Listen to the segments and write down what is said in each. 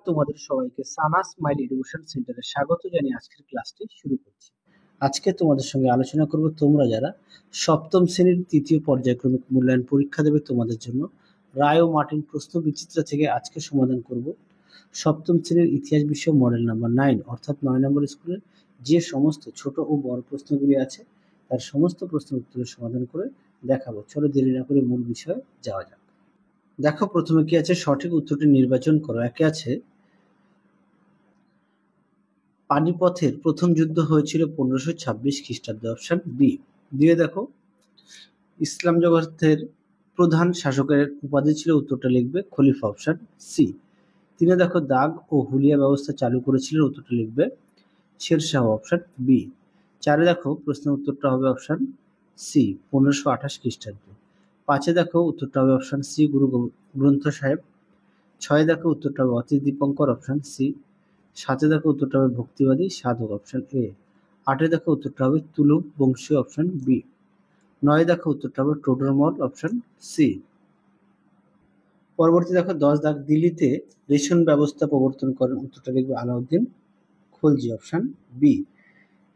তোমাদের সবাইকে সানা smile education সেন্টারে স্বাগত জানিয়ে আজকের ক্লাসটি শুরু করছি। আজকে তোমাদের সঙ্গে আলোচনা করব তোমরা যারা সপ্তম শ্রেণীর তৃতীয় পর্যায়ক্রমিক মূল্যায়ন পরীক্ষা দেবে তোমাদের জন্য রায় ও মার্টিন প্রশ্ন বিচিত্রা থেকে আজকে সমাধান করব সপ্তম শ্রেণীর ইতিহাস বিষয় মডেল নাম্বার 9 অর্থাৎ 9 নম্বর স্কুলের যে সমস্ত ছোট ও বড় প্রশ্নগুলি আছে তার সমস্ত প্রশ্নের উত্তরের সমাধান করে দেখাবো। চলো দেরি না করে মূল বিষয়ে যাওয়া যাক। দেখো প্রথমে কি আছে, সঠিক উত্তরটি নির্বাচন করো। একে আছে পানিপথের প্রথম যুদ্ধ হয়েছিল 1526 খ্রিস্টাব্দে, অপশন বি। দিয়ে দেখো ইসলাম জগতের প্রধান শাসকের উপাধি ছিল, উত্তরটা লিখবে খলিফা, অপশন সি। তিনি দেখো দাগ ও হুলিয়া ব্যবস্থা চালু করেছিলেন, উত্তরটা লিখবে শেরশাহ, অপশন বি। 4 দেখো প্রশ্নের উত্তরটা হবে অপশন সি 1528 খ্রিস্টাব্দে। 5 দেখো উত্তরটা হবে অপশন সি গুরু গ্রন্থ সাহেব। 6 দেখো উত্তরটা হবে অতীশ দীপঙ্কর, অপশন সি। 7 দেখো উত্তরটা হবে ভক্তিবাদী সাধক, অপশন এ। 8 দেখো উত্তরটা হবে তুলুক বংশীয়, অপশন বি। 9 দেখো উত্তরটা হবে টোডরমল, অপশন সি। পরবর্তী দেখো 10 দাগ দিল্লিতে রেশন ব্যবস্থা প্রবর্তন করেন, উত্তরটা লিখবে আলাউদ্দিন খলজি, অপশন বি।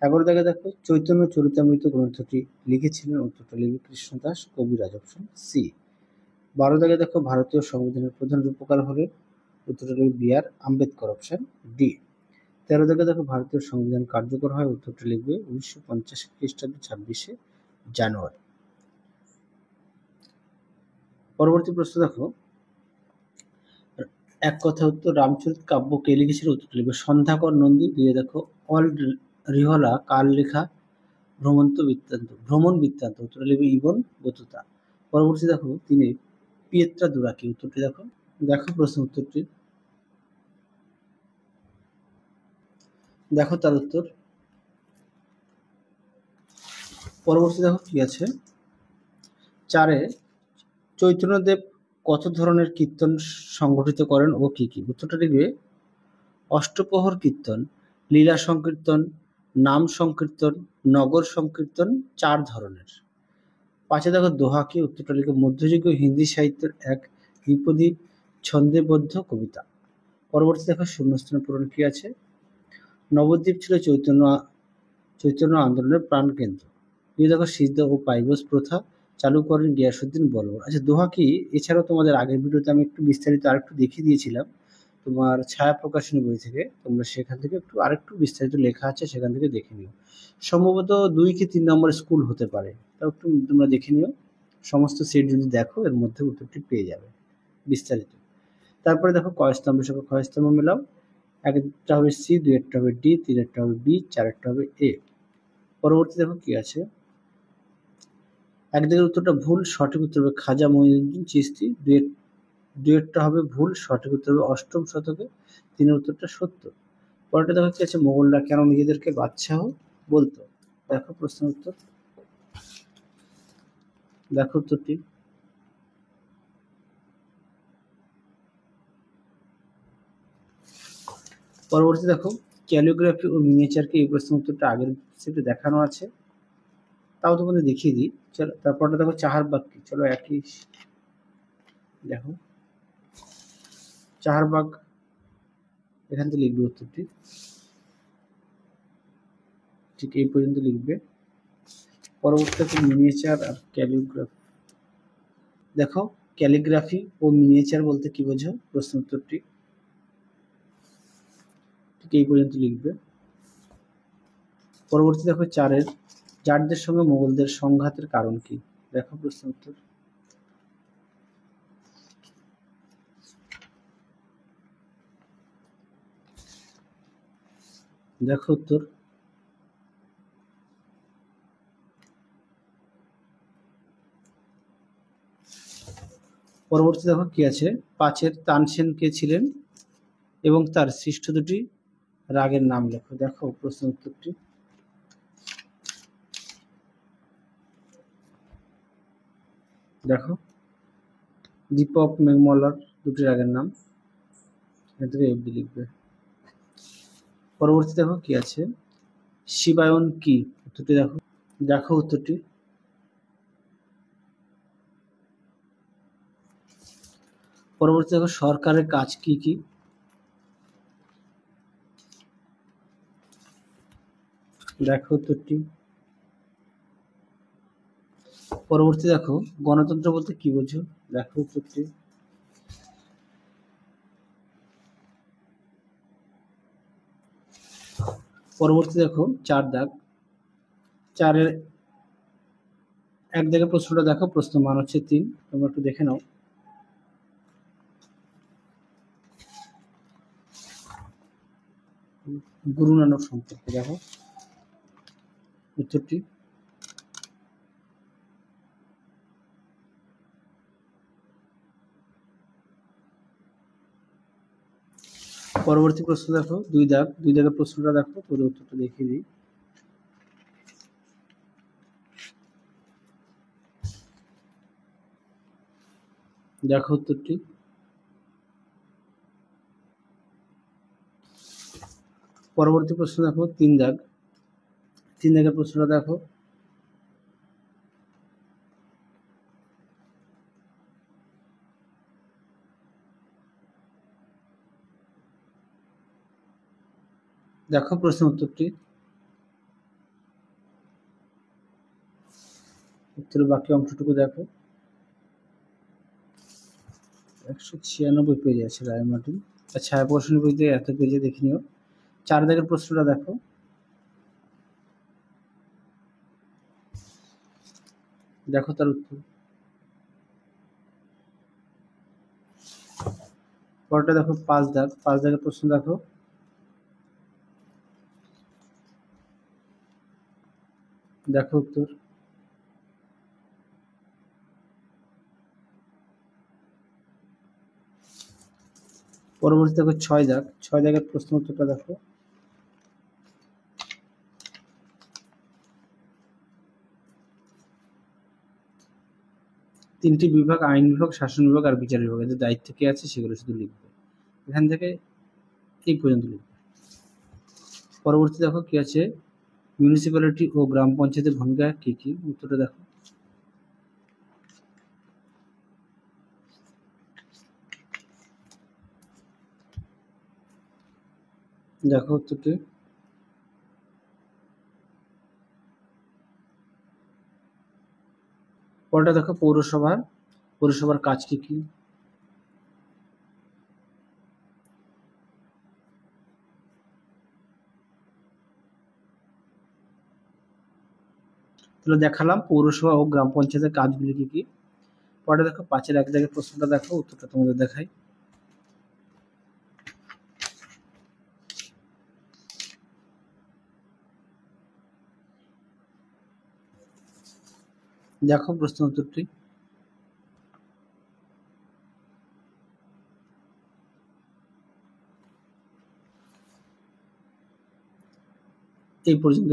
11 দাগে দেখো চৈতন্য চরিতামৃত গ্রন্থটি লিখেছিলেন, উত্তরটা লিখবে কৃষ্ণদাস কবিরাজ, অপশন সি। 12 দাগে দেখো ভারতীয় সংবিধানের প্রধান রূপকার হলেন, উত্তরটা লিখবে বি আর আম্বেদকর, অপশন ডি। 13 দাগে দেখো ভারতীয় সংবিধান কার্যকর হয়, উত্তরটা লিখবে 1950 খ্রিস্টাব্দে 26শে জানুয়ারি। পরবর্তী প্রশ্ন দেখো এক কথা উত্তর রামচরিত কাব্য কে লিখেছিল, উত্তরটা লিখবে সন্ধ্যাকর নন্দী। দিয়ে দেখো অল রিহলা কার লেখা ভ্রমণ বৃত্তান্ত, উত্তরটা লিখবে ইবন বতুতা। পরবর্তী দেখো তিনি পিয়েত্রা দুরাকি, উত্তরটি দেখো প্রশ্ন উত্তরটি দেখো তার উত্তর। পরবর্তী দেখো কি আছে, 4 চৈতন্যদেব কত ধরনের কীর্তন সংগঠিত করেন ও কি কি, উত্তরটা লিখবে অষ্টপ্রহর কীর্তন, লীলা সংকীর্তন, নাম সংকীর্তন, নগর সংকীর্তন, 4 ধরনের। 5 দেখো দোহা কি, উত্তরটা লিখবে মধ্যযুগীয় হিন্দি সাহিত্যের এক দ্বিপদী ছন্দেবদ্ধ কবিতা। পরবর্তী দেখো শূন্যস্থান পূরণ কি আছে, নবদ্বীপ ছিল চৈতন্য আন্দোলনের প্রাণকেন্দ্র। এই দেখো সিদ্ধ ও পাইবস প্রথা চালু করেন গিয়াসুদ্দিন বলবর। আচ্ছা দোহা কি এছাড়াও তোমাদের আগের ভিডিওতে আমি একটু বিস্তারিত আরেকটু দেখিয়ে দিয়েছিলাম তোমার ছায়া প্রকাশনী বই থেকে, তোমরা সেখান থেকে আরেকটু বিস্তারিত লেখা আছে, সেখান থেকে দেখে নিও। সম্ভবত 2 কি 3 নম্বর স্কুল হতে পারে, তাও একটু তোমরা দেখে নিও। সমস্ত সেট যদি দেখো এর মধ্যে উত্তরটি পেয়ে যাবে বিস্তারিত। তারপরে দেখো কয়স্তম্ভের সঙ্গে ক্ষয়স্তম্ভ মেলাও, একটা হবে সি, 2 হবে ডি, 3 হবে বি, 4 হবে এ। পরবর্তী দেখো কি আছে, একদিকের উত্তরটা ভুল, সঠিক উত্তর হবে খাজা মঈনুদ্দিন চিশতি। 2 হবে ভুল, সঠিক উত্তর হবে 8ম শতকে, 3 উত্তরটা সত্য। পরেরটা দেখো কি আছে, মোগলরা কেন নিজেদেরকে বাদশাহ বলতো, দেখো প্রশ্ন উত্তর, দেখো উত্তরটি। পরবর্তী দেখো ক্যালিওগ্রাফি ও মিনিয়েচারকে, এই প্রশ্ন উত্তরটা আগের সেটে দেখানো আছে, তাও তোমাদের দেখিয়ে দিই। চলো তারপরটা দেখো চাহারবাগ কি, চলো একই দেখো চাহারবাগ, এখান থেকে লিখবে উত্তরটি, ঠিক এই পর্যন্ত লিখবে। পরবর্তীতে মিনিয়েচার আর ক্যালিগ্রাফি, দেখো ক্যালিগ্রাফি ও মিনিয়েচার বলতে কি বোঝো, প্রশ্ন উত্তরটি ঠিক এই পর্যন্ত লিখবে। পরবর্তী দেখো 4 জাটদের সঙ্গে মোগলদের সংঘাতের কারণ কি, দেখো প্রশ্ন উত্তর। দেখো উত্তর। পরবর্তী দেখো কি আছে, 5 তানসেন কে ছিলেন এবং তার সৃষ্ট 2টি রাগের নাম লেখো, দেখো প্রশ্ন উত্তরটি। দেখো দীপক মেঘমল্লার 2টি রাগের নাম, এখান থেকে এফডি লিখবে। পরবর্তী দেখো কি আছে, শিবায়ন কি, উত্তরটি দেখো, দেখো উত্তরটি। পরবর্তী দেখো সরকারের কাজ কি কি, দেখো উত্তরটি। পরবর্তী দেখো, গণতন্ত্র বলতে কি বোঝো? দেখো উত্তরটি। পরবর্তী দেখো 4 দাগ, 4-এর 1 দাগের প্রশ্নটা দেখো, প্রশ্ন মান হচ্ছে 3, তোমরা একটু দেখে নাও। গুরু নানক সম্পর্কে দেখো উত্তরটি। পরবর্তী প্রশ্ন দেখো 2 দাগ, 2 দাগের প্রশ্নটা দেখো, পুরো উত্তরটা দেখিয়ে দিই। দেখো উত্তরটি। পরবর্তী প্রশ্ন দেখো 3 দাগ, 3 দাগের প্রশ্নটা দেখো। দেখো প্রশ্ন উত্তরটি। উত্তরের বাকি অংশটুকু দেখো। 196 পেজে আছে রায়মার্টিন। ছায়া প্রশ্নের বইতে এত পেজে দেখে নিও। 4 দাগের প্রশ্নটা দেখো। দেখো তার উত্তর। পরটা দেখো 5 দাগ, 5 দাগের প্রশ্ন দেখো। দেখো উত্তর। পরবর্তী দেখো 6 দাগ, 6 দাগের প্রশ্ন উত্তরটা দেখো। তিনটি বিভাগ, আইন বিভাগ, শাসন বিভাগ আর বিচার বিভাগ, এদের দায়িত্ব কি আছে সেগুলো শুধু লিখবে। এখান থেকে এই পর্যন্ত লিখবে। পরবর্তী দেখো কি আছে, মিউনিসিপ্যালিটি ও গ্রাম পঞ্চায়েতের ভূমিকা কি কি, উত্তরটা দেখো। দেখো উত্তরটি। পরটা দেখো পৌরসভার কাজ কি কি। তাহলে দেখালাম পৌরসভা ও গ্রাম পঞ্চায়েতের কাজগুলি কি কি। পরটা দেখো 5-এর 1 দাগের প্রশ্নটা দেখো, উত্তরটা তোমাদের দেখাই। দেখো প্রশ্ন উত্তরটি। এই পর্যন্ত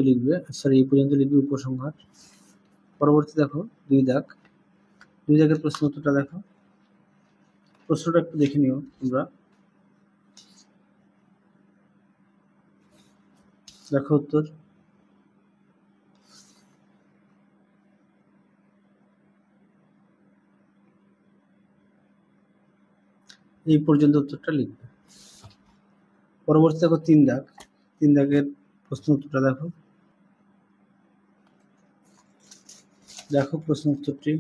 লিখবে, উপসংহার। পরবর্তী দেখো 2 দাগ, 2 দাগের প্রশ্ন উত্তরটা দেখো। প্রশ্নটা একটু দেখে নিও তোমরা। দেখো উত্তর। এই পর্যন্ত উত্তরটা লিখবে। পরবর্তী দেখো 3 দাগ, 3 দাগের প্রশ্ন উত্তরটা দেখো। দেখো প্রশ্ন উত্তরটি।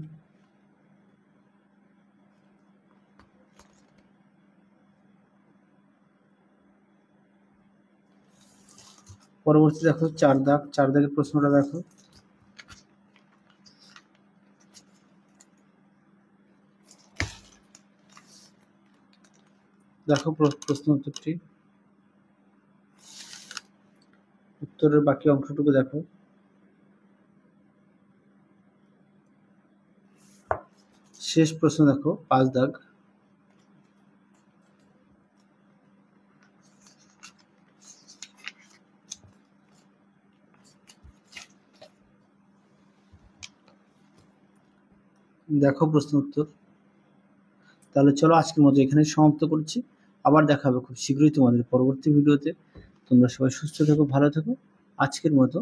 পরবর্তী দেখো 4 দাগ, 4 দাগের প্রশ্নটা দেখো। দেখো প্রশ্ন উত্তরটি। উত্তরের বাকি অংশটুকু দেখো। শেষ প্রশ্ন দেখো 5 দাগ। দেখো প্রশ্ন উত্তর। তাহলে চলো আজকের মতো এখানে সমাপ্ত করছি। আবার দেখা হবে খুব শীঘ্রই তোমাদের পরবর্তী ভিডিওতে। তোমরা সবাই সুস্থ থেকো, ভালো থেকো। আজকের মতো